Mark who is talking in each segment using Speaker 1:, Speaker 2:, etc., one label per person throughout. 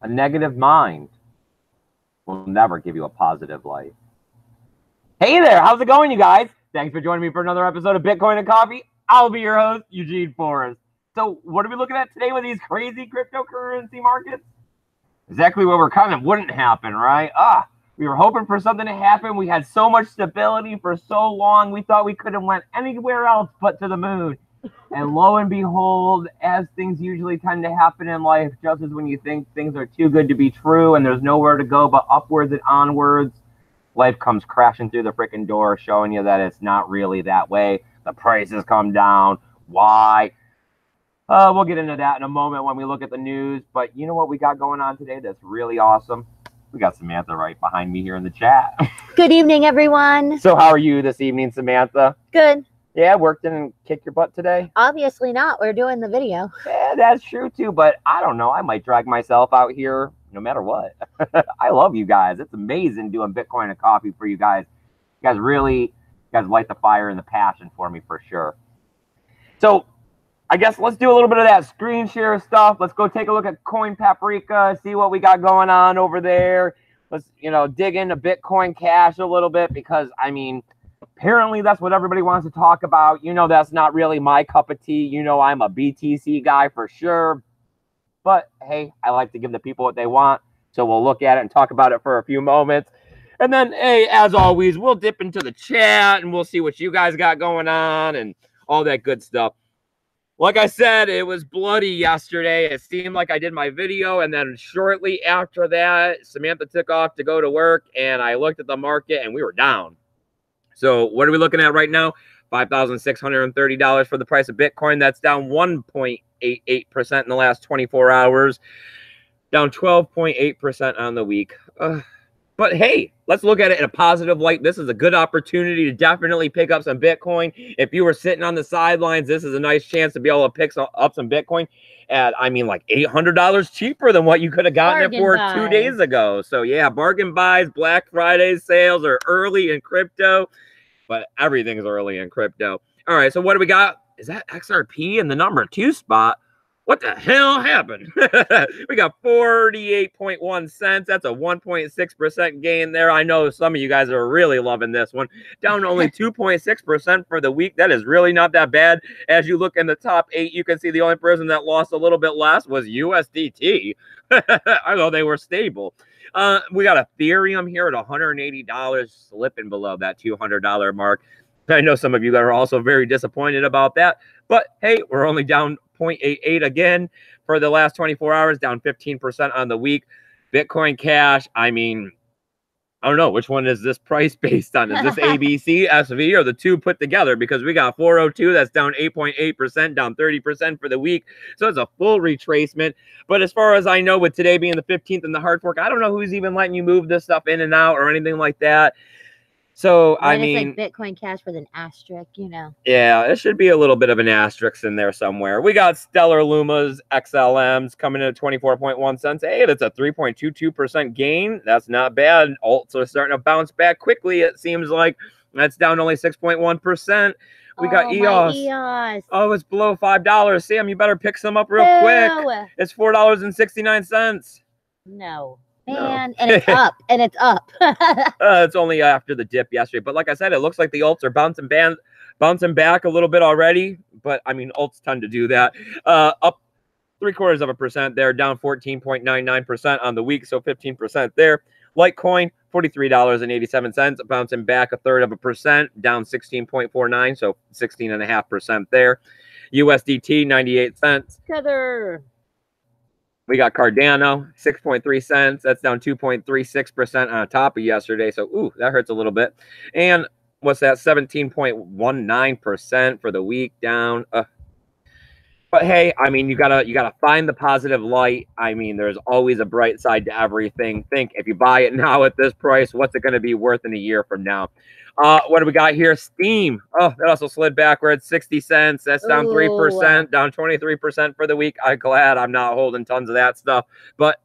Speaker 1: A negative mind will never give you a positive life. Hey there, how's it going, you guys? Thanks for joining me for another episode of Bitcoin and Coffee. I'll be your host, Eugene Samantha. So, what are we looking at today with these crazy cryptocurrency markets? Exactly what we're kind of wouldn't happen, right? We were hoping for something to happen. We had so much stability for so long. We thought we could have went anywhere else but to the moon. And lo and behold, as things usually tend to happen in life, just as when you think things are too good to be true and there's nowhere to go but upwards and onwards, life comes crashing through the freaking door, showing you that it's not really that way. The prices come down. Why? We'll get into that in a moment when we look at the news. But you know what we got going on today that's really awesome? We got Samantha right behind me here in the chat.
Speaker 2: Good evening, everyone.
Speaker 1: So how are you this evening, Samantha?
Speaker 2: Good.
Speaker 1: Yeah, work didn't kick your butt today?
Speaker 2: Obviously not. We're doing the video.
Speaker 1: Yeah, that's true too. But I don't know. I might drag myself out here no matter what. I love you guys. It's amazing doing Bitcoin and coffee for you guys. You guys light the fire and the passion for me for sure. So I guess let's do a little bit of that screen share stuff. Let's go take a look at Coin Paprika, see what we got going on over there. Let's, dig into Bitcoin Cash a little bit because, apparently that's what everybody wants to talk about. That's not really my cup of tea. I'm a BTC guy for sure. But, hey, I like to give the people what they want. So we'll look at it and talk about it for a few moments. And then, hey, as always, we'll dip into the chat and we'll see what you guys got going on and all that good stuff. Like I said, it was bloody yesterday. It seemed like I did my video, and then shortly after that, Samantha took off to go to work, and I looked at the market, and we were down. So what are we looking at right now? $5,630 for the price of Bitcoin. That's down 1.88% in the last 24 hours, down 12.8% on the week. But hey, let's look at it in a positive light. This is a good opportunity to definitely pick up some Bitcoin. If you were sitting on the sidelines, this is a nice chance to be able to pick up some Bitcoin at, like $800 cheaper than what you could have gotten it for 2 days ago. So yeah, bargain buys, Black Friday sales are early in crypto, but everything's early in crypto. All right, so what do we got? Is that XRP in the number 2 spot? What the hell happened? We got 48.1 cents. That's a 1.6% gain there. I know some of you guys are really loving this one. Down only 2.6% for the week. That is really not that bad. As you look in the top 8, you can see the only person that lost a little bit less was USDT. I know they were stable. We got Ethereum here at $180, slipping below that $200 mark. I know some of you that are also very disappointed about that. But hey, we're only down 0.88 again for the last 24 hours, down 15% on the week. Bitcoin Cash, I don't know, which one is this price based on? Is this ABC, SV, or the two put together? Because we got 402, that's down 8.8%, down 30% for the week. So it's a full retracement. But as far as I know, with today being the 15th and the hard fork, I don't know who's even letting you move this stuff in and out or anything like that. So,
Speaker 2: Like Bitcoin Cash with an asterisk,
Speaker 1: Yeah, it should be a little bit of an asterisk in there somewhere. We got Stellar Lumas, XLMs coming in at 24.1 cents. Hey, that's a 3.22% gain. That's not bad. Alts are starting to bounce back quickly, it seems like. That's down only 6.1%. We got EOS. Oh, it's below $5. Sam, you better pick some up real quick. It's $4.69.
Speaker 2: No. Man, and it's up, and it's up.
Speaker 1: It's only after the dip yesterday. But like I said, it looks like the alts are bouncing back a little bit already. But, alts tend to do that. Up 0.75% there, down 14.99% on the week, so 15% there. Litecoin, $43.87, bouncing back 1/3%, down 16.49, so 16.5% there. USDT, 98 cents.
Speaker 2: Tether.
Speaker 1: We got Cardano, 6.3 cents. That's down 2.36% on top of yesterday. So, ooh, that hurts a little bit. And what's that? 17.19% for the week down. But hey, you gotta find the positive light. There's always a bright side to everything. Think if you buy it now at this price, what's it going to be worth in a year from now? What do we got here? Steam. Oh, that also slid backwards, 60 cents. That's down 3%, down 23% for the week. I'm glad I'm not holding tons of that stuff. But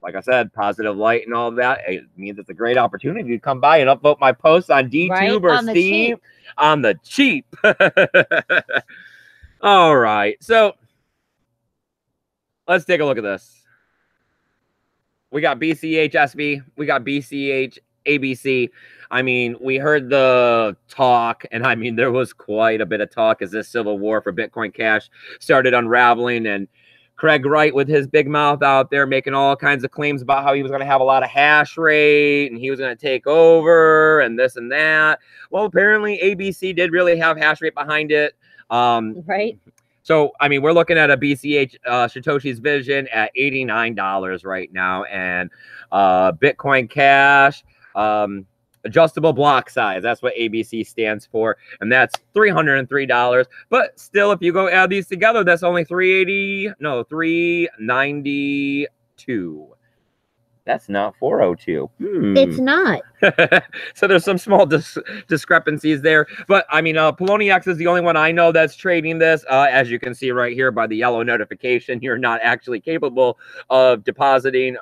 Speaker 1: like I said, positive light and all that, it means it's a great opportunity to come by and upvote my posts on DTube or Steam on the cheap. All right, so let's take a look at this. we got BCH SB, we got BCH ABC. I mean, we heard the talk, and I mean, there was quite a bit of talk as this civil war for Bitcoin Cash started unraveling, and Craig Wright with his big mouth out there making all kinds of claims about how he was going to have a lot of hash rate and he was going to take over and this and that. Well, apparently ABC did really have hash rate behind it.
Speaker 2: Right.
Speaker 1: So, I mean, we're looking at a BCH Satoshi's Vision at $89 right now, and Bitcoin Cash, adjustable block size. That's what ABC stands for, and that's $303. But still, if you go add these together, that's only $392. That's not 402.
Speaker 2: It's not.
Speaker 1: So there's some small discrepancies there. But I mean, Poloniex is the only one I know that's trading this. As you can see right here by the yellow notification, you're not actually capable of depositing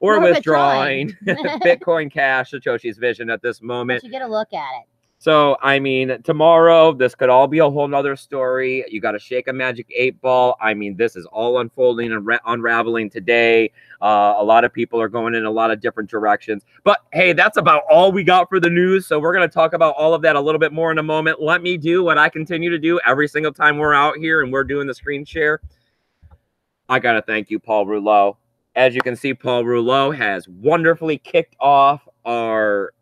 Speaker 1: or withdrawing Bitcoin Cash, Satoshi's Vision at this moment.
Speaker 2: But you get a look at it.
Speaker 1: So, I mean, tomorrow, this could all be a whole nother story. You got to shake a magic 8-ball. I mean, this is all unfolding and unraveling today. A lot of people are going in a lot of different directions. But, hey, that's about all we got for the news. So we're going to talk about all of that a little bit more in a moment. Let me do what I continue to do every single time we're out here and we're doing the screen share. I got to thank you, Paul Rouleau. As you can see, Paul Rouleau has wonderfully kicked off our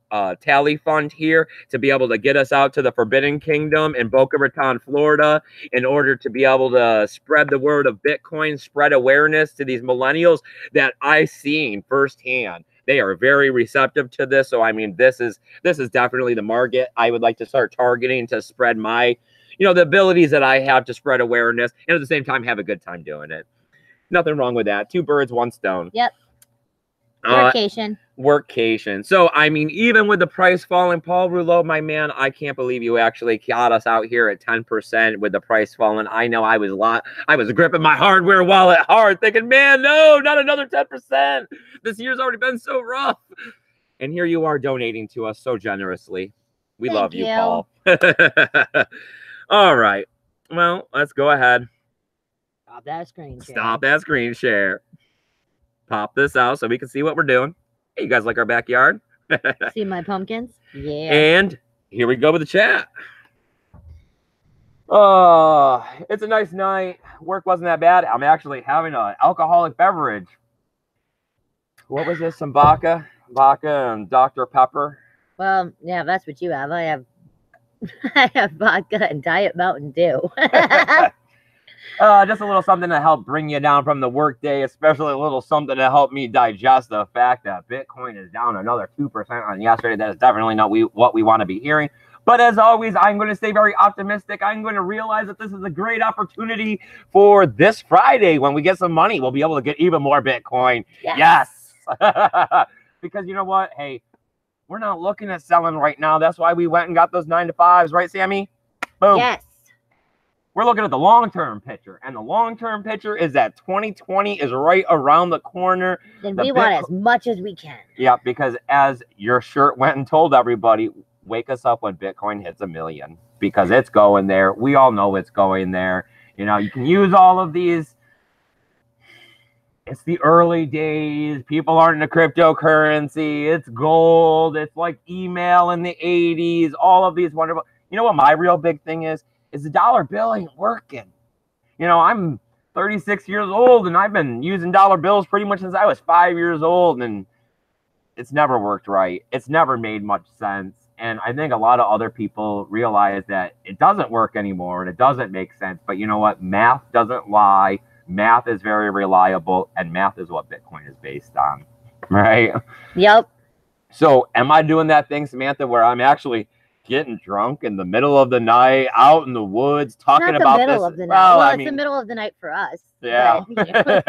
Speaker 1: tally fund here to be able to get us out to the Forbidden Kingdom in Boca Raton, Florida, in order to be able to spread the word of Bitcoin, spread awareness to these millennials that I've seen firsthand. They are very receptive to this. So, I mean, this is definitely the market I would like to start targeting to spread my, the abilities that I have to spread awareness and at the same time have a good time doing it. Nothing wrong with that. 2 birds, 1 stone.
Speaker 2: Yep. Workation.
Speaker 1: Workation. So, I mean, even with the price falling, Paul Rouleau, my man, I can't believe you actually got us out here at 10% with the price falling. I know I was gripping my hardware wallet hard thinking, man, no, not another 10%. This year's already been so rough. And here you are donating to us so generously. We love you, Paul. All right. Well, let's go ahead.
Speaker 2: Stop that screen share.
Speaker 1: Stop that screen share. Pop this out so we can see what we're doing. Hey, you guys like our backyard?
Speaker 2: See my pumpkins? Yeah.
Speaker 1: And here we go with the chat. It's a nice night. Work wasn't that bad. I'm actually having an alcoholic beverage. What was this? Some vodka and Dr. Pepper.
Speaker 2: Well, yeah, that's what you have. I have vodka and Diet Mountain Dew.
Speaker 1: Just a little something to help bring you down from the workday, especially a little something to help me digest the fact that Bitcoin is down another 2% on yesterday. That is definitely not what we want to be hearing. But as always, I'm going to stay very optimistic. I'm going to realize that this is a great opportunity for this Friday. When we get some money, we'll be able to get even more Bitcoin. Yes. Because you know what? Hey, we're not looking at selling right now. That's why we went and got those 9-to-5s, right, Sammy? Boom.
Speaker 2: Yes.
Speaker 1: We're looking at the long-term picture, and the long-term picture is that 2020 is right around the corner.
Speaker 2: Then we want as much as we can.
Speaker 1: Yeah, because as your shirt went and told everybody, wake us up when Bitcoin hits 1 million, because it's going there. We all know it's going there. You know, you can use all of these. It's the early days. People aren't into cryptocurrency. It's gold. It's like email in the 80s. All of these wonderful. You know what my real big thing is the dollar bill ain't working. You know, I'm 36 years old, and I've been using dollar bills pretty much since I was 5 years old, and it's never worked right. It's never made much sense. And I think a lot of other people realize that it doesn't work anymore, and it doesn't make sense. But you know what? Math doesn't lie. Math is very reliable, and math is what Bitcoin is based on, right?
Speaker 2: Yep.
Speaker 1: So am I doing that thing, Samantha, where I'm actually getting drunk in the middle of the night, out in the woods, talking about this?
Speaker 2: Of the night. Well, I mean, it's the middle of the night for us.
Speaker 1: Yeah.
Speaker 2: But, you know.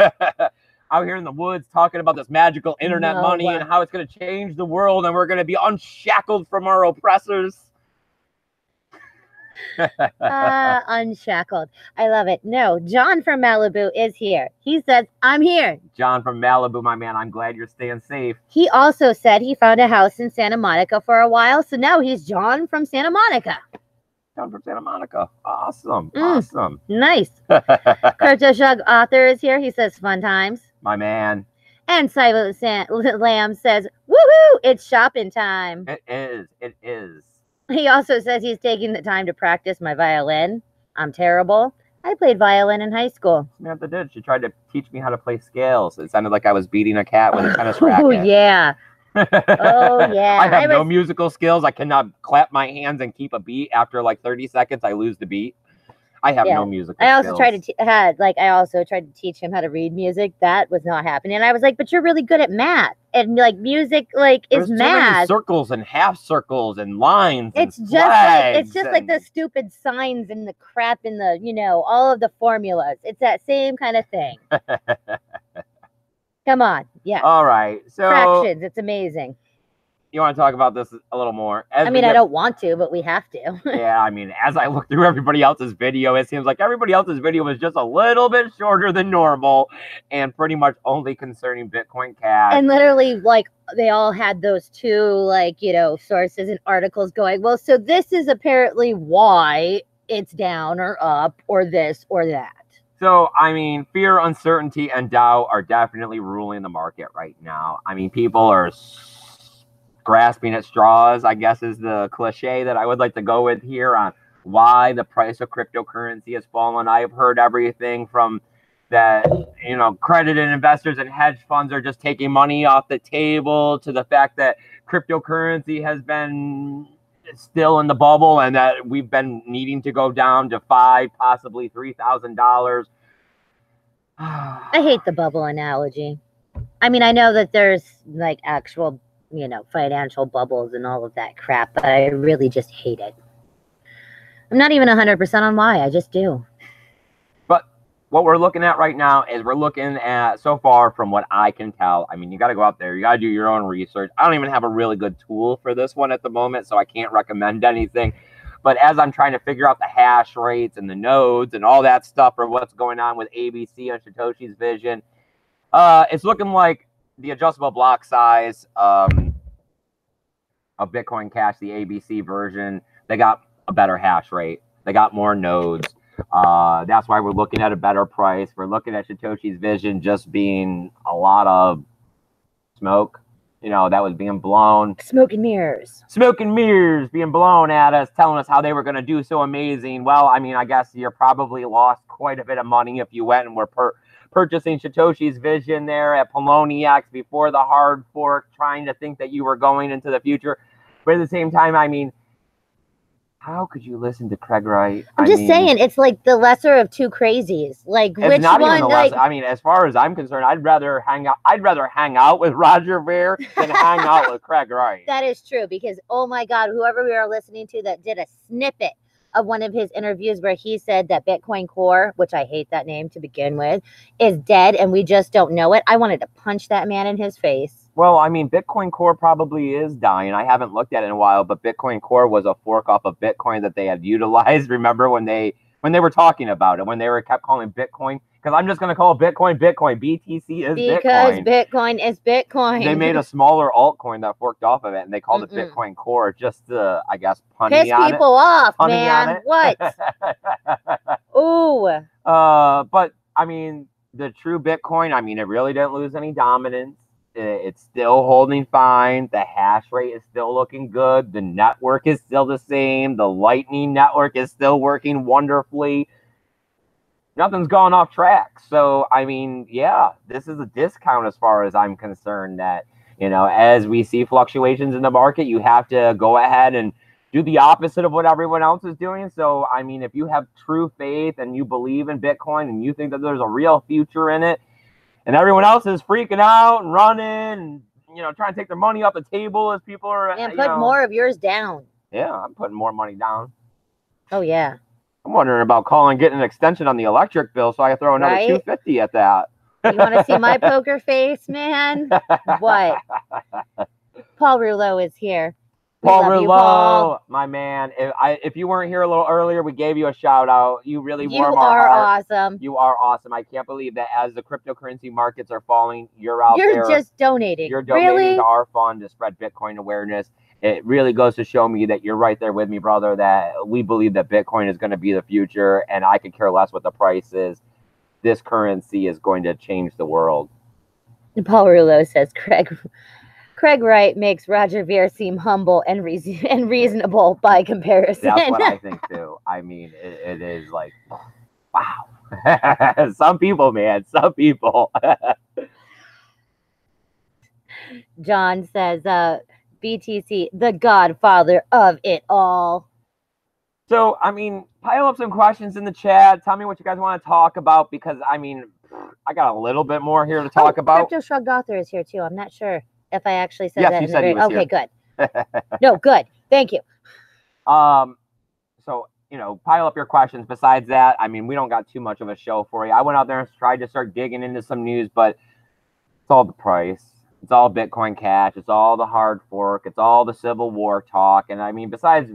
Speaker 1: Out here in the woods, talking about this magical internet money and how it's going to change the world, and we're going to be unshackled from our oppressors.
Speaker 2: Unshackled. I love it. No, John from Malibu is here. He says, I'm here.
Speaker 1: John from Malibu, my man, I'm glad you're staying safe.
Speaker 2: He also said he found a house in Santa Monica for a while, so now he's John from Santa Monica.
Speaker 1: John from Santa Monica. Awesome. Awesome.
Speaker 2: Nice. Crypto Shug author is here. He says, fun times.
Speaker 1: My man.
Speaker 2: And Silent Lamb says, woohoo, it's shopping time.
Speaker 1: It is. It is.
Speaker 2: He also says he's taking the time to practice my violin. I'm terrible. I played violin in high school.
Speaker 1: Samantha did. She tried to teach me how to play scales. It sounded like I was beating a cat with a tennis racket.
Speaker 2: Oh, yeah. Oh, yeah.
Speaker 1: I have no musical skills. I cannot clap my hands and keep a beat. After like 30 seconds, I lose the beat. I have no musical skills.
Speaker 2: I also tried to teach him how to read music. That was not happening. And I was like, but you're really good at math. And like music is math.
Speaker 1: So many circles and half circles and lines.
Speaker 2: It's
Speaker 1: and
Speaker 2: just like the stupid signs and the crap in the, all of the formulas. It's that same kind of thing. Come on. Yeah.
Speaker 1: All right. So
Speaker 2: fractions. It's amazing.
Speaker 1: You want to talk about this a little more?
Speaker 2: I don't want to, but we have to.
Speaker 1: Yeah, I mean, as I look through everybody else's video, it seems like everybody else's video was just a little bit shorter than normal and pretty much only concerning Bitcoin Cash.
Speaker 2: And literally, like, they all had those two, like, sources and articles going, well, so this is apparently why it's down or up or this or that.
Speaker 1: So, I mean, fear, uncertainty, and doubt are definitely ruling the market right now. I mean, people are grasping at straws, I guess, is the cliche that I would like to go with here on why the price of cryptocurrency has fallen. I've heard everything from that, accredited investors and hedge funds are just taking money off the table to the fact that cryptocurrency has been still in the bubble and that we've been needing to go down to $5,000, possibly $3,000.
Speaker 2: I hate the bubble analogy. I mean, I know that there's like actual financial bubbles and all of that crap, but I really just hate it. I'm not even 100% on why, I just do.
Speaker 1: But what we're looking at right now is we're looking at, so far from what I can tell, I mean, you got to go out there, you got to do your own research. I don't even have a really good tool for this one at the moment, so I can't recommend anything. But as I'm trying to figure out the hash rates and the nodes and all that stuff for what's going on with ABC and Satoshi's vision, it's looking like the adjustable block size of Bitcoin Cash, the ABC version, they got a better hash rate. They got more nodes. That's why we're looking at a better price. We're looking at Satoshi's vision just being a lot of smoke, that was being blown.
Speaker 2: Smoke and mirrors.
Speaker 1: Smoke and mirrors being blown at us, telling us how they were going to do so amazing. Well, I mean, I guess you probably lost quite a bit of money if you went and were purchasing Satoshi's vision there at Poloniex before the hard fork, trying to think that you were going into the future. But at the same time, I mean, how could you listen to Craig Wright?
Speaker 2: I'm just saying, it's like the lesser of two crazies. Like, which
Speaker 1: not
Speaker 2: one?
Speaker 1: Even the lesser. I mean, as far as I'm concerned, I'd rather hang out with Roger Ver than hang out with Craig Wright.
Speaker 2: That is true, because oh my God, whoever we are listening to that did a snippet of one of his interviews where he said that Bitcoin Core, which I hate that name to begin with, is dead and we just don't know it. I wanted to punch that man in his face.
Speaker 1: Well, I mean, Bitcoin Core probably is dying. I haven't looked at it in a while, but Bitcoin Core was a fork off of Bitcoin that they had utilized. Remember when they were talking about it, when they kept calling Bitcoin? Because I'm just going to call Bitcoin Bitcoin. BTC is Bitcoin.
Speaker 2: Because Bitcoin is Bitcoin.
Speaker 1: They made a smaller altcoin that forked off of it, and they called it Bitcoin Core just to, I guess,
Speaker 2: piss people off, man. What? Ooh.
Speaker 1: But, I mean, the true Bitcoin, I mean, it really didn't lose any dominance. It's still holding fine. The hash rate is still looking good. The network is still the same. The Lightning network is still working wonderfully. Nothing's gone off track. So, I mean, yeah, this is a discount as far as I'm concerned that, as we see fluctuations in the market, you have to go ahead and do the opposite of what everyone else is doing. So, I mean, if you have true faith and you believe in Bitcoin and you think that there's a real future in it, and everyone else is freaking out and running and, trying to take their money off the table as people are...
Speaker 2: And put more of yours down.
Speaker 1: Yeah, I'm putting more money down.
Speaker 2: Oh, yeah.
Speaker 1: I'm wondering about getting an extension on the electric bill so I can throw another $250 at that.
Speaker 2: You want to see my poker face, man? What? Paul Rouleau is here.
Speaker 1: Paul Rouleau, my man. If you weren't here a little earlier, we gave you a shout out. You really warm our heart.
Speaker 2: Awesome.
Speaker 1: You are awesome. I can't believe that as the cryptocurrency markets are falling, you're out there.
Speaker 2: You're just donating.
Speaker 1: You're donating to our fund to spread Bitcoin awareness. It really goes to show me that you're right there with me, brother, that we believe that Bitcoin is going to be the future, and I could care less what the price is. This currency is going to change the world.
Speaker 2: Paul Rulo says Craig Wright makes Roger Ver seem humble and reasonable by comparison.
Speaker 1: That's what I think too. I mean, it is like, wow. Some people, man, some people.
Speaker 2: John says, BTC, the godfather of it all.
Speaker 1: So, I mean, pile up some questions in the chat. Tell me what you guys want to talk about, because, I mean, I got a little bit more here to talk about.
Speaker 2: Crypto Shrugged Author is here too. I'm not sure if I actually said
Speaker 1: yes,
Speaker 2: that.
Speaker 1: You said he was
Speaker 2: okay,
Speaker 1: here.
Speaker 2: Good. No, good. Thank you.
Speaker 1: So, you know, pile up your questions. Besides that, I mean, we don't got too much of a show for you. I went out there and tried to start digging into some news, but it's all the price. It's all Bitcoin Cash. It's all the hard fork. It's all the Civil War talk. And I mean, besides,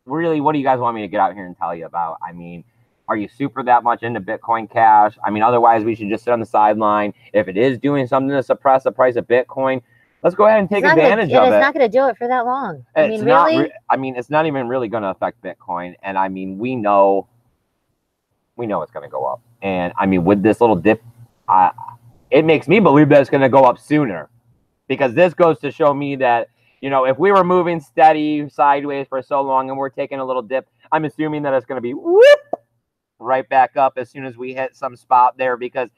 Speaker 1: really, what do you guys want me to get out here and tell you about? I mean, are you super that much into Bitcoin Cash? I mean, otherwise, we should just sit on the sideline. If it is doing something to suppress the price of Bitcoin, let's go ahead and take advantage of it.
Speaker 2: It's not going to do it for that long. I mean, really?
Speaker 1: I mean, it's not even really going to affect Bitcoin. And I mean, we know it's going to go up. And I mean, with this little dip, it makes me believe that it's going to go up sooner, because this goes to show me that, you know, if we were moving steady sideways for so long and we're taking a little dip, I'm assuming that it's going to be whoop, right back up as soon as we hit some spot there. Because,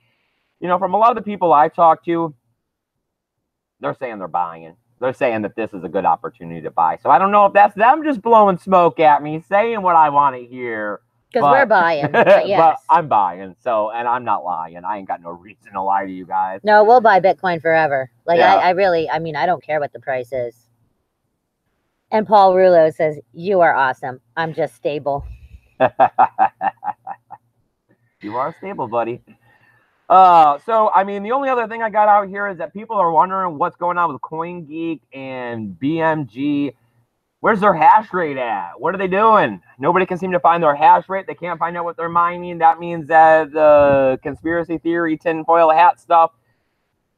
Speaker 1: you know, from a lot of the people I talk to, they're saying they're buying. They're saying that this is a good opportunity to buy. So I don't know if that's them just blowing smoke at me, saying what I want to hear.
Speaker 2: Because we're buying. But, yes.
Speaker 1: But I'm buying. So, and I'm not lying. I ain't got no reason to lie to you guys.
Speaker 2: No, we'll buy Bitcoin forever. Like, yeah. I really, I mean, I don't care what the price is. And Paul Rulo says, you are awesome. I'm just stable.
Speaker 1: You are stable, buddy. So, I mean, the only other thing I got out here is that people are wondering what's going on with CoinGeek and BMG. Where's their hash rate at? What are they doing? Nobody can seem to find their hash rate. They can't find out what they're mining. That means that the conspiracy theory, tinfoil hat stuff,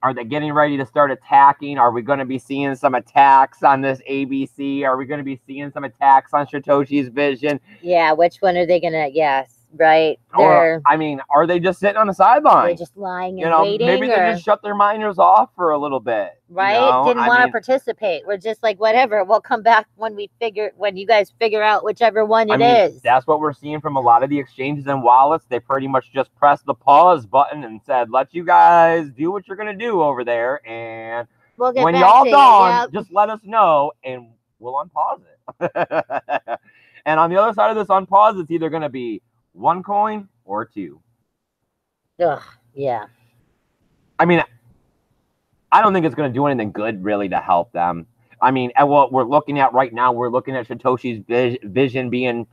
Speaker 1: are they getting ready to start attacking? Are we going to be seeing some attacks on this ABC? Are we going to be seeing some attacks on Satoshi's vision?
Speaker 2: Yeah, which one are they going to, yes. Right.
Speaker 1: Or, I mean, are they just sitting on the sideline?
Speaker 2: They're just lying and waiting.
Speaker 1: Maybe they just shut their miners off for a little bit.
Speaker 2: Right.
Speaker 1: You know?
Speaker 2: Didn't want to participate. We're just like, whatever. We'll come back when you guys figure out whichever one it is.
Speaker 1: That's what we're seeing from a lot of the exchanges and wallets. They pretty much just pressed the pause button and said, let you guys do what you're going to do over there. And
Speaker 2: we'll get
Speaker 1: when
Speaker 2: back
Speaker 1: y'all
Speaker 2: to
Speaker 1: done, just let us know and we'll unpause it. And on the other side of this unpause, it's either going to be one coin or two.
Speaker 2: Ugh, yeah.
Speaker 1: I mean, I don't think it's going to do anything good, really, to help them. I mean, and what we're looking at right now, we're looking at Satoshi's vision being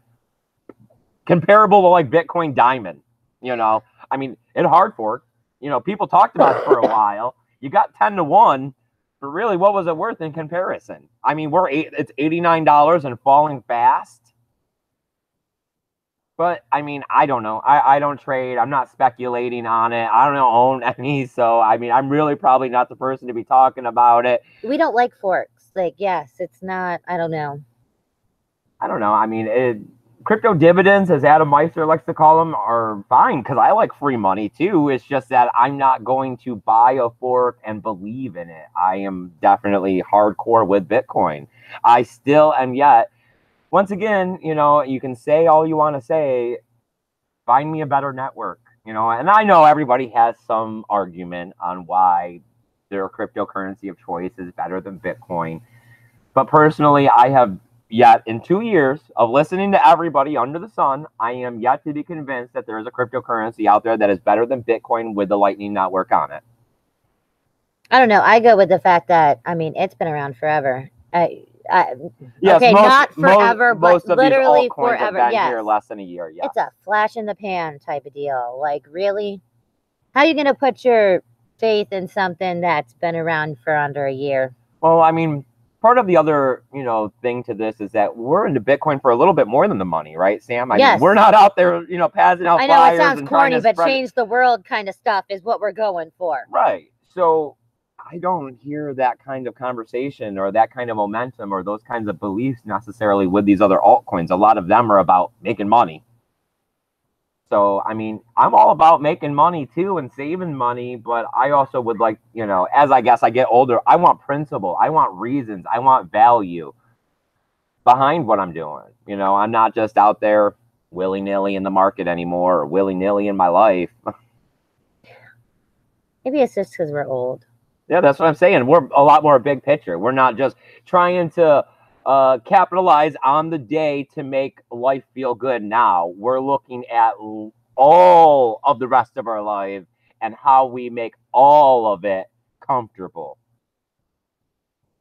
Speaker 1: comparable to like Bitcoin Diamond. You know, I mean, in hard fork, you know, people talked about it for a while. You got 10-1, but really, what was it worth in comparison? I mean, it's $89 and falling fast. But, I mean, I don't know. I don't trade. I'm not speculating on it. I don't own any. So, I mean, I'm really probably not the person to be talking about it.
Speaker 2: We don't like forks. Like, yes, it's not. I don't know.
Speaker 1: I mean, crypto dividends, as Adam Meister likes to call them, are fine because I like free money, too. It's just that I'm not going to buy a fork and believe in it. I am definitely hardcore with Bitcoin. I still am yet. Once again, you know, you can say all you want to say, find me a better network, you know, and I know everybody has some argument on why their cryptocurrency of choice is better than Bitcoin. But personally, I have yet, in 2 years of listening to everybody under the sun, I am yet to be convinced that there is a cryptocurrency out there that is better than Bitcoin with the Lightning Network on it.
Speaker 2: I don't know. I go with the fact that, I mean, it's been around forever.
Speaker 1: Yes,
Speaker 2: okay, not forever, but literally forever.
Speaker 1: Have been here less than a year. Yeah,
Speaker 2: it's a flash in the pan type of deal. Like, really, how are you going to put your faith in something that's been around for under a year?
Speaker 1: Well, I mean, part of the other, you know, thing to this is that we're into Bitcoin for a little bit more than the money, right, Sam? I mean, we're not out there, you know, passing out flyers.
Speaker 2: I know it sounds corny, but change the world kind of stuff is what we're going for.
Speaker 1: Right. So I don't hear that kind of conversation or that kind of momentum or those kinds of beliefs necessarily with these other altcoins. A lot of them are about making money. So, I mean, I'm all about making money too and saving money, but I also would like, as I guess I get older, I want principle. I want reasons. I want value behind what I'm doing. I'm not just out there willy nilly in the market anymore or willy nilly in my life.
Speaker 2: Maybe it's just because we're old.
Speaker 1: Yeah, that's what I'm saying. We're a lot more big picture. We're not just trying to capitalize on the day to make life feel good now. We're looking at all of the rest of our life and how we make all of it comfortable.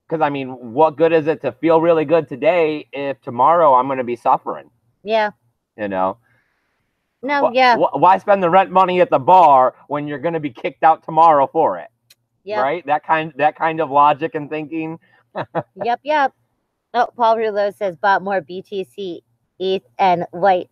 Speaker 1: Because, I mean, what good is it to feel really good today if tomorrow I'm going to be suffering?
Speaker 2: Yeah.
Speaker 1: No,
Speaker 2: yeah.
Speaker 1: Why spend the rent money at the bar when you're going to be kicked out tomorrow for it? Yep. Right? That kind of logic and thinking.
Speaker 2: Yep. Oh, Paul Rouleau says bought more BTC, ETH, and White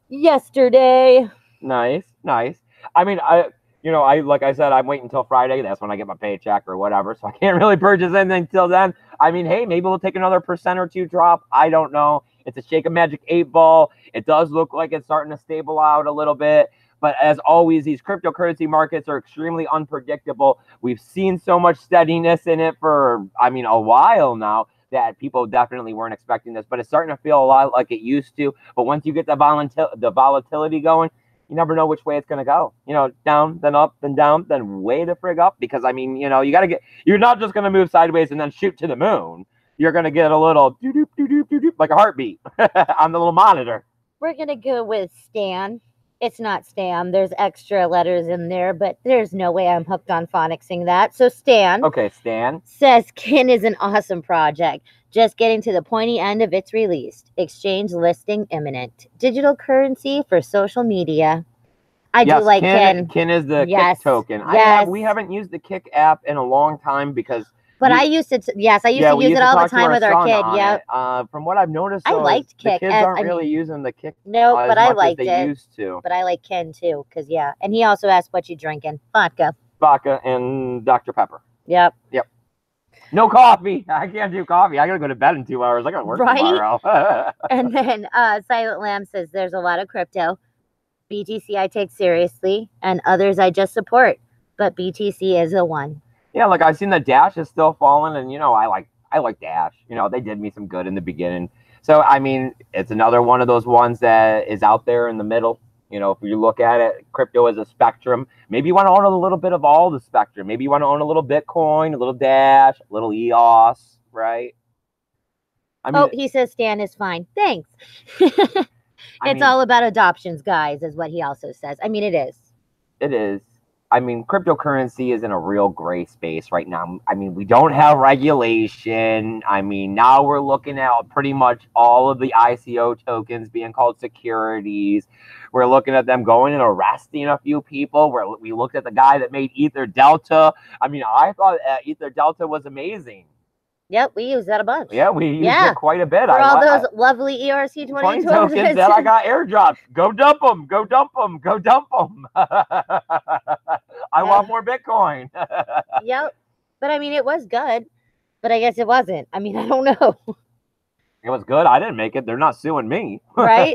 Speaker 2: yesterday.
Speaker 1: Nice. I mean, like I said, I'm waiting until Friday. That's when I get my paycheck or whatever. So I can't really purchase anything till then. I mean, hey, maybe we'll take another % or 2 drop. I don't know. It's a shake a magic 8 ball. It does look like it's starting to stable out a little bit. But as always, these cryptocurrency markets are extremely unpredictable. We've seen so much steadiness in it for, a while now that people definitely weren't expecting this. But it's starting to feel a lot like it used to. But once you get the volatility going, you never know which way it's going to go. Down, then up, then down, then way the frig up. Because, you're not just going to move sideways and then shoot to the moon. You're going to get a little doo-doop, doo-doop, doo-doop, like a heartbeat on the little monitor.
Speaker 2: We're going to go with Stan. It's not Stan. There's extra letters in there, but there's no way I'm hooked on phonicsing that. So Stan.
Speaker 1: Okay, Stan.
Speaker 2: Says Kin is an awesome project. Just getting to the pointy end of its release. Exchange listing imminent. Digital currency for social media. I do like Kin.
Speaker 1: Kin is the Kick token.
Speaker 2: Yes.
Speaker 1: We haven't used the Kick app in a long time because...
Speaker 2: But I used to, yes, I used to use it all the time with our kid. Yeah.
Speaker 1: From what I've noticed,
Speaker 2: I liked Kick.
Speaker 1: The kids aren't really using the Kick.
Speaker 2: No, but I liked it.
Speaker 1: They used to.
Speaker 2: But I like Ken too, because and he also asked what you drinking. Vodka
Speaker 1: and Dr. Pepper.
Speaker 2: Yep.
Speaker 1: No coffee. I can't do coffee. I gotta go to bed in 2 hours. I gotta work tomorrow.
Speaker 2: And then Silent Lamb says there's a lot of crypto. BTC I take seriously, and others I just support. But BTC is the one.
Speaker 1: Yeah, like I've seen the Dash is still falling, and I like Dash. They did me some good in the beginning. So it's another one of those ones that is out there in the middle. If you look at it, crypto as a spectrum. Maybe you want to own a little bit of all the spectrum. Maybe you want to own a little Bitcoin, a little Dash, a little EOS, right?
Speaker 2: He says Stan is fine. Thanks. It's all about adoptions, guys, is what he also says. It is.
Speaker 1: It is. Cryptocurrency is in a real gray space right now. We don't have regulation. Now we're looking at pretty much all of the ICO tokens being called securities. We're looking at them going and arresting a few people. We looked at the guy that made Ether Delta. I thought Ether Delta was amazing.
Speaker 2: Yep, we use that a bunch.
Speaker 1: Yeah, we use it quite a bit.
Speaker 2: For all those lovely ERC20
Speaker 1: tokens that I got airdrops. Go dump them. Go dump them. Go dump them. I want more Bitcoin.
Speaker 2: Yep. But it was good. But I guess it wasn't. I don't know.
Speaker 1: It was good. I didn't make it. They're not suing me.
Speaker 2: Right.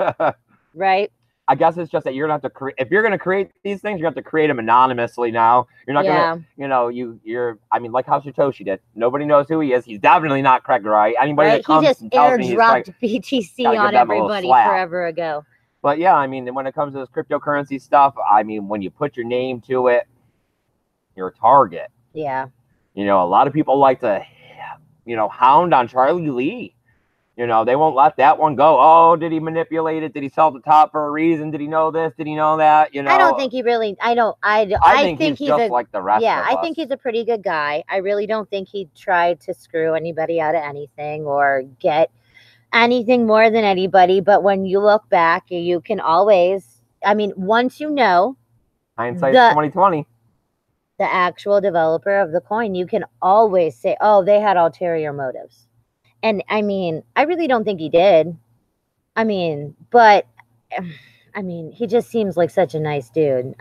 Speaker 2: Right.
Speaker 1: I guess it's just that you're going to have to create, if you're going to create these things, you have to create them anonymously now. You're not going to, you're like how Satoshi did. Nobody knows who he is. He's definitely not Craig Wright. Anybody that comes
Speaker 2: he just
Speaker 1: and tells me
Speaker 2: airdropped BTC on everybody forever ago.
Speaker 1: But yeah, when it comes to this cryptocurrency stuff, when you put your name to it, you're a target.
Speaker 2: Yeah.
Speaker 1: A lot of people like to, hound on Charlie Lee. They won't let that one go. Oh, did he manipulate it? Did he sell the top for a reason? Did he know this? Did he know that?
Speaker 2: I don't think he really. I think he's
Speaker 1: just like the rest.
Speaker 2: Yeah,
Speaker 1: of
Speaker 2: I
Speaker 1: us.
Speaker 2: think he's a pretty good guy. I really don't think he tried to screw anybody out of anything or get anything more than anybody. But when you look back, you can always. Once you know,
Speaker 1: hindsight's 2020.
Speaker 2: The actual developer of the coin, you can always say, "Oh, they had ulterior motives." And I really don't think he did. But he just seems like such a nice dude.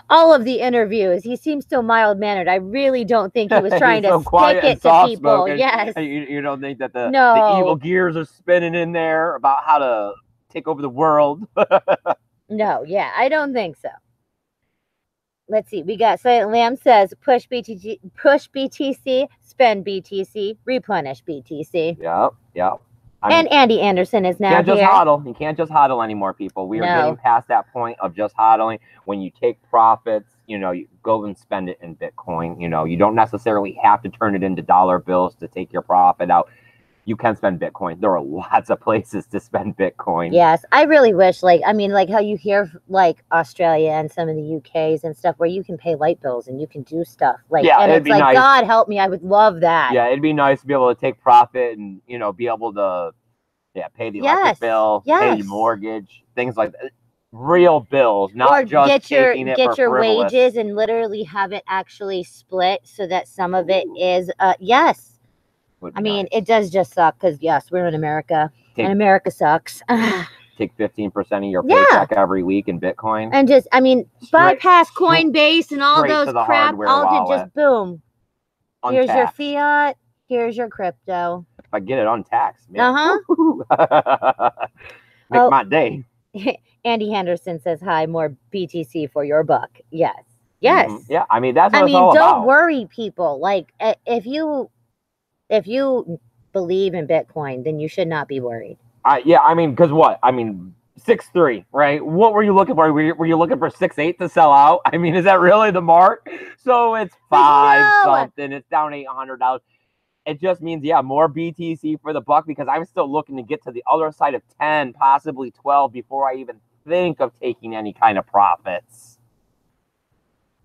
Speaker 2: All of the interviews, he seems so mild-mannered. I really don't think he was trying to stick it to people. Yes.
Speaker 1: You don't think that the evil gears are spinning in there about how to take over the world.
Speaker 2: No, yeah, I don't think so. Let's see. We got Silent Lamb says push BTC, spend BTC, replenish BTC.
Speaker 1: Yep.
Speaker 2: And Andy Anderson is now
Speaker 1: here.
Speaker 2: Just
Speaker 1: hodl. You can't just hodl anymore, people. We are getting past that point of just hodling. When you take profits, you go and spend it in Bitcoin. You don't necessarily have to turn it into dollar bills to take your profit out. You can spend Bitcoin. There are lots of places to spend Bitcoin.
Speaker 2: Yes, I really wish, like how you hear like Australia and some of the UKs and stuff where you can pay light bills and you can do stuff like, and it's like, nice. God help me, I would love that.
Speaker 1: Yeah, it'd be nice to be able to take profit and be able to pay the electric bill, pay your mortgage, things like that. Real bills, not or just
Speaker 2: get your wages and literally have it actually split so that some of it is yes. I mean, nice. It does just suck because, yes, we're in America, and America sucks.
Speaker 1: Take 15% of your paycheck every week in Bitcoin.
Speaker 2: And just, bypass Coinbase and all those crap. All just, boom. Untaxed. Here's your fiat. Here's your crypto.
Speaker 1: If I get it untaxed, man. Make my day.
Speaker 2: Andy Henderson says, hi, more BTC for your buck. Yes. Yes.
Speaker 1: Mm-hmm. Yeah, that's what it's all about.
Speaker 2: Don't worry, people. Like, if you believe in Bitcoin, then you should not be worried.
Speaker 1: Because what? 6.3, right? What were you looking for? Were you looking for 6.8 to sell out? Is that really the mark? So it's 5 something. It's down $800. It just means, more BTC for the buck because I'm still looking to get to the other side of 10, possibly 12 before I even think of taking any kind of profits.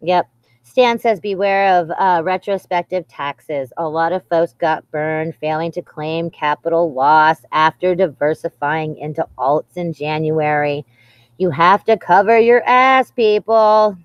Speaker 2: Yep. Stan says, beware of retrospective taxes. A lot of folks got burned, failing to claim capital loss after diversifying into alts in January. You have to cover your ass, people.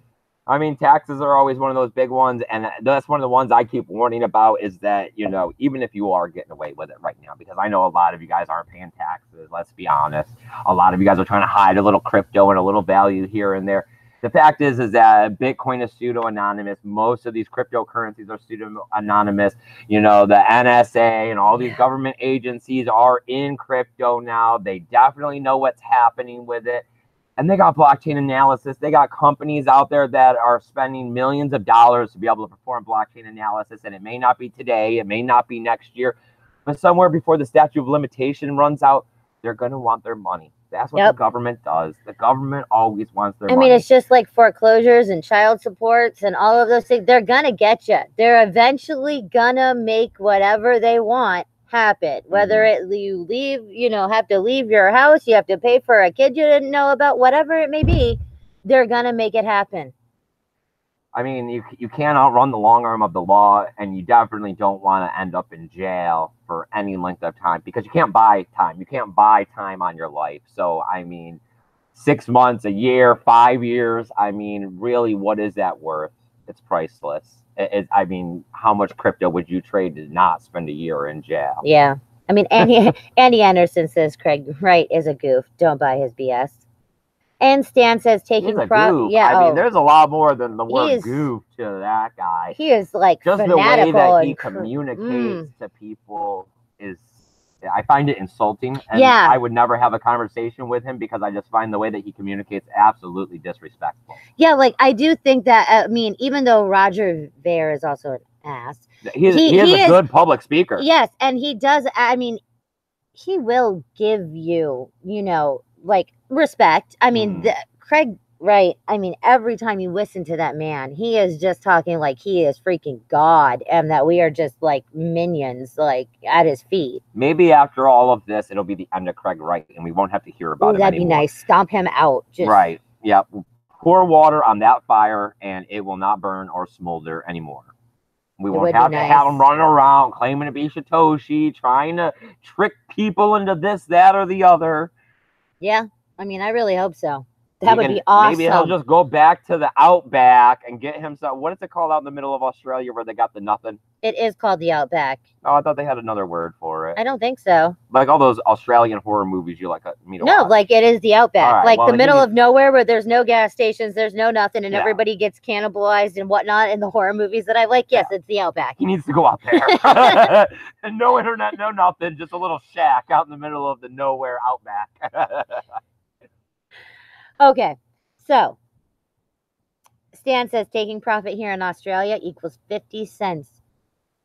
Speaker 1: Taxes are always one of those big ones, and that's one of the ones I keep warning about is that, even if you are getting away with it right now, because I know a lot of you guys aren't paying taxes, let's be honest. A lot of you guys are trying to hide a little crypto and a little value here and there. The fact is that Bitcoin is pseudo-anonymous. Most of these cryptocurrencies are pseudo-anonymous. The NSA and all these government agencies are in crypto now. They definitely know what's happening with it. And they got blockchain analysis. They got companies out there that are spending millions of dollars to be able to perform blockchain analysis. And it may not be today. It may not be next year. But somewhere before the statute of limitation runs out, they're going to want their money. That's what the government does. The government always wants their money.
Speaker 2: It's just like foreclosures and child supports and all of those things. They're going to get you. They're eventually going to make whatever they want happen. Whether you leave, have to leave your house, you have to pay for a kid you didn't know about, whatever it may be, they're going to make it happen.
Speaker 1: You can't outrun the long arm of the law, and you definitely don't want to end up in jail for any length of time because you can't buy time. You can't buy time on your life. So, 6 months, a year, 5 years, really, what is that worth? It's priceless. How much crypto would you trade to not spend a year in jail?
Speaker 2: Yeah. Andy Anderson says Craig Wright is a goof. Don't buy his BS. And Stan says taking profit.
Speaker 1: Yeah, there's a lot more than the word goof to that guy.
Speaker 2: He is like
Speaker 1: just the way that he communicates to people is. I find it insulting, and I would never have a conversation with him because I just find the way that he communicates absolutely disrespectful.
Speaker 2: Yeah, I do think that. Even though Roger Ver is also an ass,
Speaker 1: he is a good public speaker.
Speaker 2: Yes, and he does. He will give you, respect. Craig Wright, every time you listen to that man, he is just talking like he is freaking God and that we are just like minions, at his feet.
Speaker 1: Maybe after all of this, it'll be the end of Craig Wright and we won't have to hear about it
Speaker 2: anymore. That'd be nice. Stomp him out.
Speaker 1: Right. Yeah. Pour water on that fire and it will not burn or smolder anymore. We won't have to have him running around claiming to be Satoshi, trying to trick people into this, that, or the other.
Speaker 2: Yeah. I really hope so. That would be awesome.
Speaker 1: Maybe he'll just go back to the outback and get himself. What is it called out in the middle of Australia where they got the nothing?
Speaker 2: It is called the outback.
Speaker 1: Oh, I thought they had another word for it.
Speaker 2: I don't think so.
Speaker 1: Like all those Australian horror movies you me to
Speaker 2: watch.
Speaker 1: Like
Speaker 2: it is the outback. Right, the middle of nowhere where there's no gas stations, there's no nothing, and everybody gets cannibalized and whatnot in the horror movies that I like. Yes, it's the outback.
Speaker 1: He needs to go out there. And no internet, no nothing, just a little shack out in the middle of the nowhere outback.
Speaker 2: Okay, so Stan says taking profit here in Australia equals 50 cents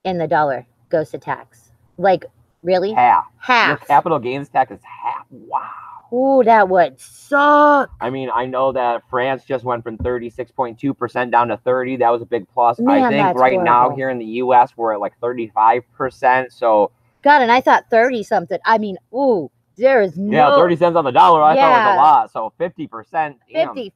Speaker 2: in the dollar goes to tax. Like, really?
Speaker 1: Half.
Speaker 2: Half.
Speaker 1: Your capital gains tax is half. Wow.
Speaker 2: Ooh, that would suck.
Speaker 1: I mean, I know that France just went from 36.2% down to 30. That was a big plus.
Speaker 2: Man,
Speaker 1: I think
Speaker 2: that's
Speaker 1: right now
Speaker 2: horrible.
Speaker 1: here in the U.S. we're at like 35%. So
Speaker 2: God, and I thought 30 something. I mean, ooh, there is no.
Speaker 1: 30 cents on the dollar. I thought it was
Speaker 2: Yeah.
Speaker 1: a lot. So 50%.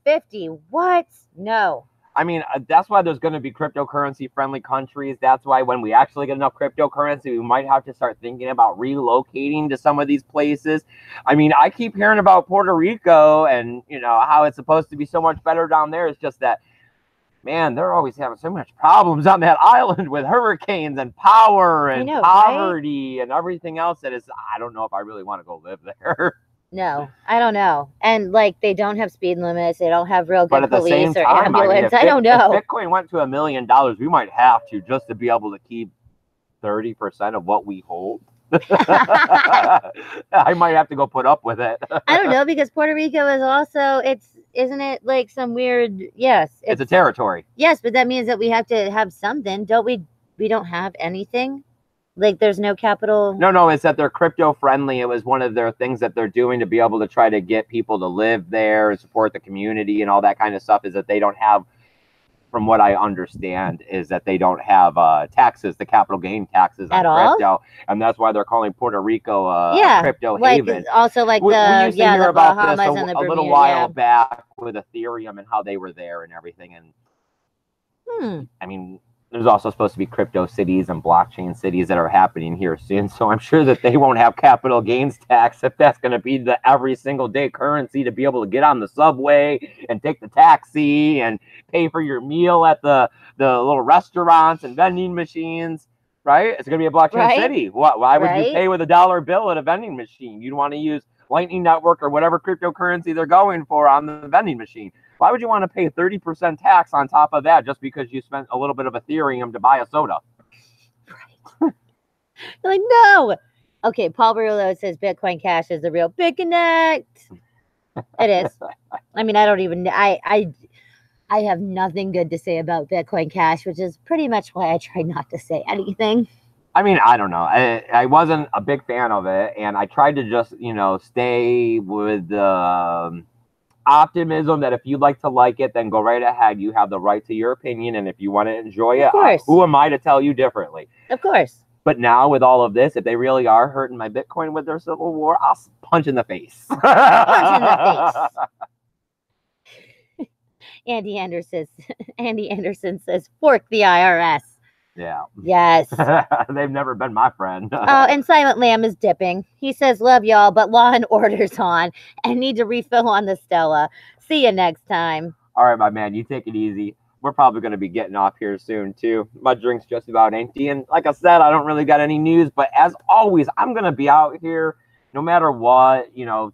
Speaker 2: 50. What? No.
Speaker 1: I mean, that's why there's going to be cryptocurrency friendly countries. That's why when we actually get enough cryptocurrency, we might have to start thinking about relocating to some of these places. I mean, I keep hearing about Puerto Rico and, you know, how it's supposed to be so much better down there. It's just that, man, they're always having so much problems on that island with hurricanes and power and poverty, right? And everything else that is, I don't know if I really want to go live there.
Speaker 2: No, I don't know. And like, they don't have speed limits. They don't have real good police or
Speaker 1: time,
Speaker 2: ambulance. I don't know.
Speaker 1: If Bitcoin went to $1 million, we might have to just to be able to keep 30% of what we hold. I might have to go put up with it.
Speaker 2: I don't know, because Puerto Rico is also, isn't it like some weird, yes.
Speaker 1: It's a territory.
Speaker 2: Yes, but that means that we have to have something. Don't we? We don't have anything. Like, there's no capital.
Speaker 1: No, it's that they're crypto friendly. It was one of their things that they're doing to be able to try to get people to live there and support the community and all that kind of stuff, is that they don't have, from what I understand, is that they don't have taxes, the capital gain taxes on crypto. And that's why they're calling Puerto Rico a crypto haven.
Speaker 2: Also like
Speaker 1: we used to hear about
Speaker 2: Bahamas
Speaker 1: this
Speaker 2: and the
Speaker 1: a little while back with Ethereum and how they were there and everything. And I mean, there's also supposed to be crypto cities and blockchain cities that are happening here soon. So I'm sure that they won't have capital gains tax if that's going to be the every single day currency to be able to get on the subway and take the taxi and pay for your meal at the little restaurants and vending machines, right? It's going to be a blockchain city. Why would you pay with a dollar bill at a vending machine? You'd want to use Lightning Network or whatever cryptocurrency they're going for on the vending machine. Why would you want to pay 30% tax on top of that just because you spent a little bit of Ethereum to buy a soda?
Speaker 2: Right. You're like, no. Okay, Paul Barullo says Bitcoin Cash is the real BitConnect. It is. I mean, I don't even, I have nothing good to say about Bitcoin Cash, which is pretty much why I try not to say anything.
Speaker 1: I mean, I don't know. I wasn't a big fan of it, and I tried to just, stay with optimism that if you'd like to like it, then go right ahead. You have the right to your opinion, and if you want to enjoy it, who am I to tell you differently?
Speaker 2: Of course.
Speaker 1: But now with all of this, if they really are hurting my Bitcoin with their civil war, I'll punch in the face.
Speaker 2: Punch in the face. Andy Anderson says, fork the IRS.
Speaker 1: Yeah.
Speaker 2: Yes.
Speaker 1: They've never been my friend.
Speaker 2: Oh, and Silent Lamb is dipping. He says, love y'all, but Law and Order's on and need to refill on the Stella. See you next time.
Speaker 1: All right, my man, you take it easy. We're probably going to be getting off here soon, too. My drink's just about empty. And like I said, I don't really got any news. But as always, I'm going to be out here no matter what,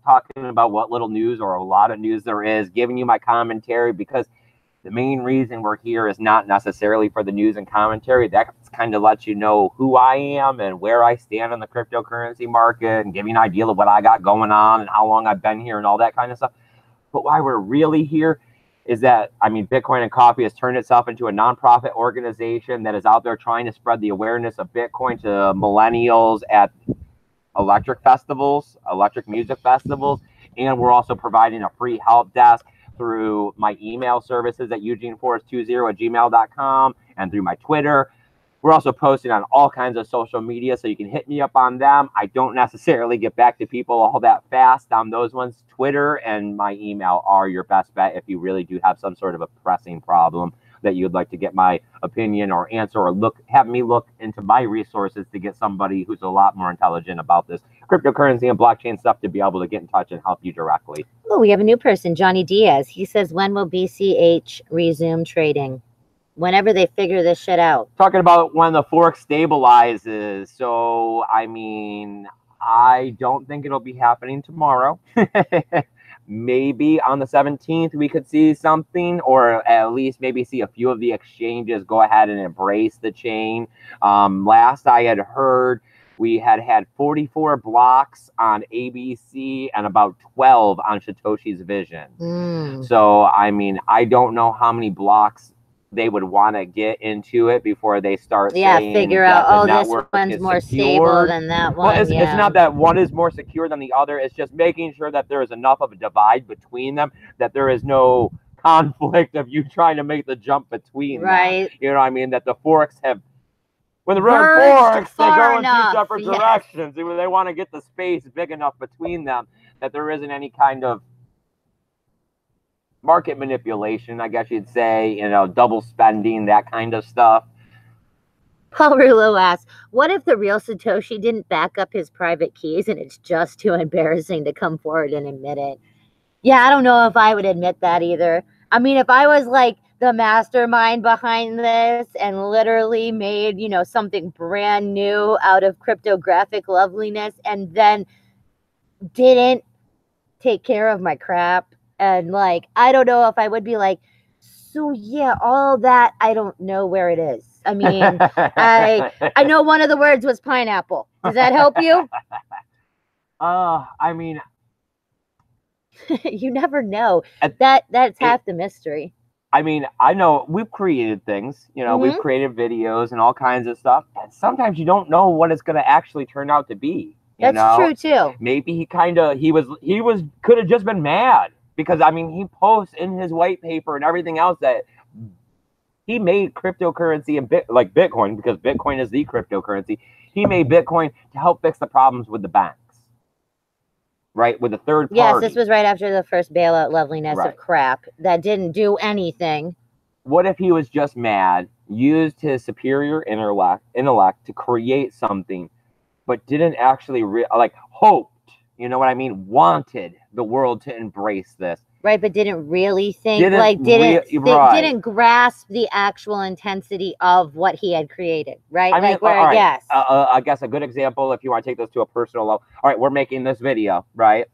Speaker 1: talking about what little news or a lot of news there is, giving you my commentary, because the main reason we're here is not necessarily for the news and commentary. That kind of lets you know who I am and where I stand in the cryptocurrency market and give you an idea of what I got going on and how long I've been here and all that kind of stuff. But why we're really here is that, Bitcoin and Coffee has turned itself into a nonprofit organization that is out there trying to spread the awareness of Bitcoin to millennials at electric music festivals. And we're also providing a free help desk through my email services at eugeneforest20@gmail.com and through my Twitter. We're also posting on all kinds of social media, so you can hit me up on them. I don't necessarily get back to people all that fast on those ones. Twitter and my email are your best bet if you really do have some sort of a pressing problem that you'd like to get my opinion or answer, or have me look into my resources to get somebody who's a lot more intelligent about this cryptocurrency and blockchain stuff to be able to get in touch and help you directly.
Speaker 2: Oh, we have a new person, Johnny Diaz. He says, when will BCH resume trading? Whenever they figure this shit out.
Speaker 1: Talking about when the fork stabilizes. So, I don't think it'll be happening tomorrow. Maybe on the 17th we could see something, or at least maybe see a few of the exchanges go ahead and embrace the chain. Last I had heard, we had 44 blocks on ABC and about 12 on Satoshi's Vision. So, I mean, I don't know how many blocks they would want to get into it before they start saying
Speaker 2: figure
Speaker 1: that
Speaker 2: out,
Speaker 1: the
Speaker 2: this
Speaker 1: network
Speaker 2: one's
Speaker 1: is
Speaker 2: more
Speaker 1: secured.
Speaker 2: stable than that one.
Speaker 1: Well, it's not that one is more secure than the other. It's just making sure that there is enough of a divide between them, that there is no conflict of you trying to make the jump between them. You know what I mean? That the forks have, when the road forks, they go in two separate directions. They want to get the space big enough between them that there isn't any kind of market manipulation, I guess you'd say, double spending, that kind of stuff.
Speaker 2: Paul Rulo asks, what if the real Satoshi didn't back up his private keys and it's just too embarrassing to come forward and admit it? Yeah, I don't know if I would admit that either. I mean, if I was like the mastermind behind this and literally made, something brand new out of cryptographic loveliness and then didn't take care of my crap, and like, I don't know if I would be like, so yeah, all that, I don't know where it is. I mean, I know one of the words was pineapple. Does that help you?
Speaker 1: I mean,
Speaker 2: you never know. That's half the mystery.
Speaker 1: I mean, I know we've created things, we've created videos and all kinds of stuff. And sometimes you don't know what it's going to actually turn out to be.
Speaker 2: That's true too.
Speaker 1: Maybe he could have just been mad because, I mean, he posts in his white paper and everything else that he made cryptocurrency and like Bitcoin, because Bitcoin is the cryptocurrency. He made Bitcoin to help fix the problems with the banks, right? With the third party.
Speaker 2: Yes, this was right after the first bailout loveliness of crap that didn't do anything.
Speaker 1: What if he was just mad, used his superior intellect to create something, but didn't actually hoped, you know what I mean, wanted the world to embrace this.
Speaker 2: Right, but didn't really think, didn't grasp the actual intensity of what he had created, right?
Speaker 1: I mean, I guess a good example, if you want to take this to a personal level, all right, we're making this video, right?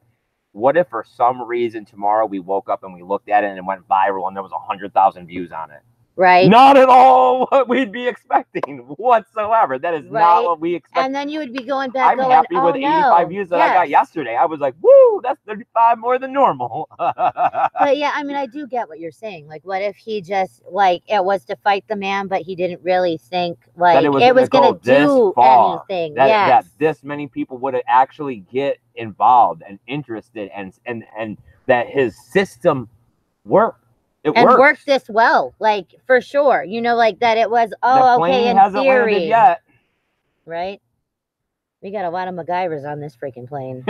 Speaker 1: What if for some reason tomorrow we woke up and we looked at it and it went viral and there was 100,000 views on it?
Speaker 2: Right.
Speaker 1: Not at all what we'd be expecting whatsoever. That is not what we expect.
Speaker 2: And then you would be going back.
Speaker 1: I'm happy with 85 views that I got yesterday. I was like, woo, that's 35 more than normal.
Speaker 2: But yeah, I mean, I do get what you're saying. Like, what if he just, it was to fight the man, but he didn't really think, that it was going to do anything.
Speaker 1: That this many people would actually get involved and interested and that his system worked.
Speaker 2: Worked this well, for sure. That it was, okay, in theory.
Speaker 1: Yet.
Speaker 2: Right? We got a lot of MacGyvers on this freaking plane.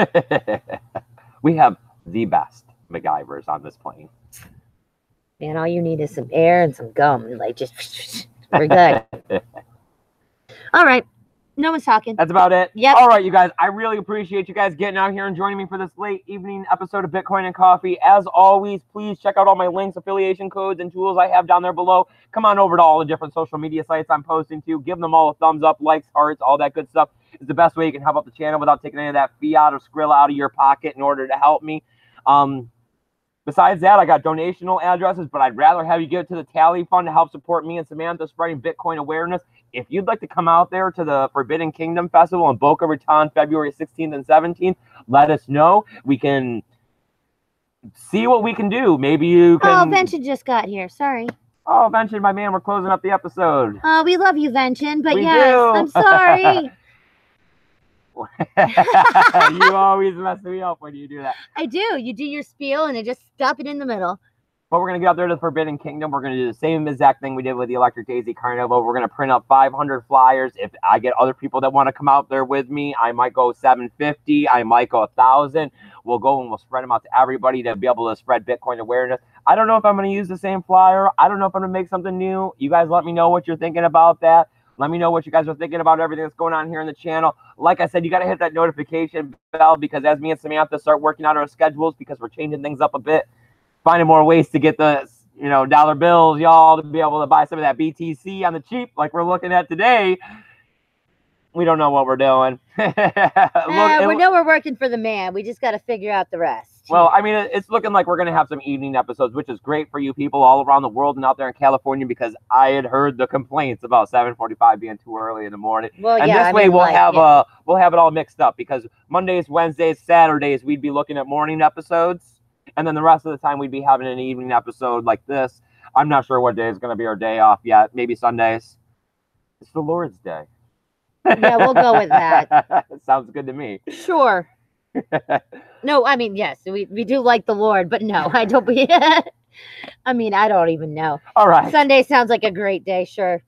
Speaker 1: We have the best MacGyvers on this plane.
Speaker 2: Man, all you need is some air and some gum. We're good. All right. No one's talking.
Speaker 1: That's about it.
Speaker 2: Yep.
Speaker 1: All right, you guys. I really appreciate you guys getting out here and joining me for this late evening episode of Bitcoin and Coffee. As always, please check out all my links, affiliation codes, and tools I have down there below. Come on over to all the different social media sites I'm posting to. Give them all a thumbs up, likes, hearts, all that good stuff. It's the best way you can help out the channel without taking any of that fiat or Skrilla out of your pocket in order to help me. Besides that, I got donational addresses, but I'd rather have you give it to the Tally Fund to help support me and Samantha spreading Bitcoin awareness. If you'd like to come out there to the Forbidden Kingdom Festival in Boca Raton, February 16th and 17th, let us know. We can see what we can do. Maybe you can...
Speaker 2: Oh, Vention just got here. Sorry.
Speaker 1: Oh, Vention, my man, we're closing up the episode.
Speaker 2: Oh, we love you, Vention, but I'm sorry.
Speaker 1: You always mess me up when you do that.
Speaker 2: I do. You do your spiel and I just stop it in the middle.
Speaker 1: But we're going to get out there to the Forbidden Kingdom. We're going to do the same exact thing we did with the Electric Daisy Carnival. We're going to print up 500 flyers. If I get other people that want to come out there with me, I might go 750. I might go 1,000. We'll go and we'll spread them out to everybody to be able to spread Bitcoin awareness. I don't know if I'm going to use the same flyer. I don't know if I'm going to make something new. You guys let me know what you're thinking about that. Let me know what you guys are thinking about everything that's going on here in the channel. Like I said, you got to hit that notification bell because as me and Samantha start working out our schedules, because we're changing things up a bit, finding more ways to get the dollar bills, y'all, to be able to buy some of that BTC on the cheap like we're looking at today. We don't know what we're doing.
Speaker 2: We know we're working for the man. We just got to figure out the rest.
Speaker 1: Well, I mean, it's looking like we're going to have some evening episodes, which is great for you people all around the world and out there in California, because I had heard the complaints about 7:45 being too early in the morning.
Speaker 2: Well,
Speaker 1: and
Speaker 2: yeah,
Speaker 1: this
Speaker 2: I
Speaker 1: way
Speaker 2: mean,
Speaker 1: we'll
Speaker 2: like,
Speaker 1: have
Speaker 2: yeah.
Speaker 1: we'll have it all mixed up, because Mondays, Wednesdays, Saturdays we'd be looking at morning episodes, and then the rest of the time we'd be having an evening episode like this. I'm not sure what day is going to be our day off yet. Maybe Sundays. It's the Lord's Day.
Speaker 2: Yeah, we'll go with that.
Speaker 1: Sounds good to me.
Speaker 2: Sure. No, I mean, yes, we do like the Lord, but no, I don't. I mean, I don't even know.
Speaker 1: All right.
Speaker 2: Sunday sounds like a great day. Sure.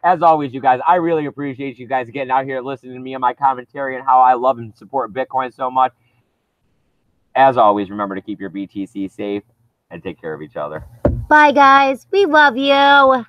Speaker 1: As always, you guys, I really appreciate you guys getting out here listening to me and my commentary and how I love and support Bitcoin so much. As always, remember to keep your BTC safe and take care of each other.
Speaker 2: Bye, guys. We love you.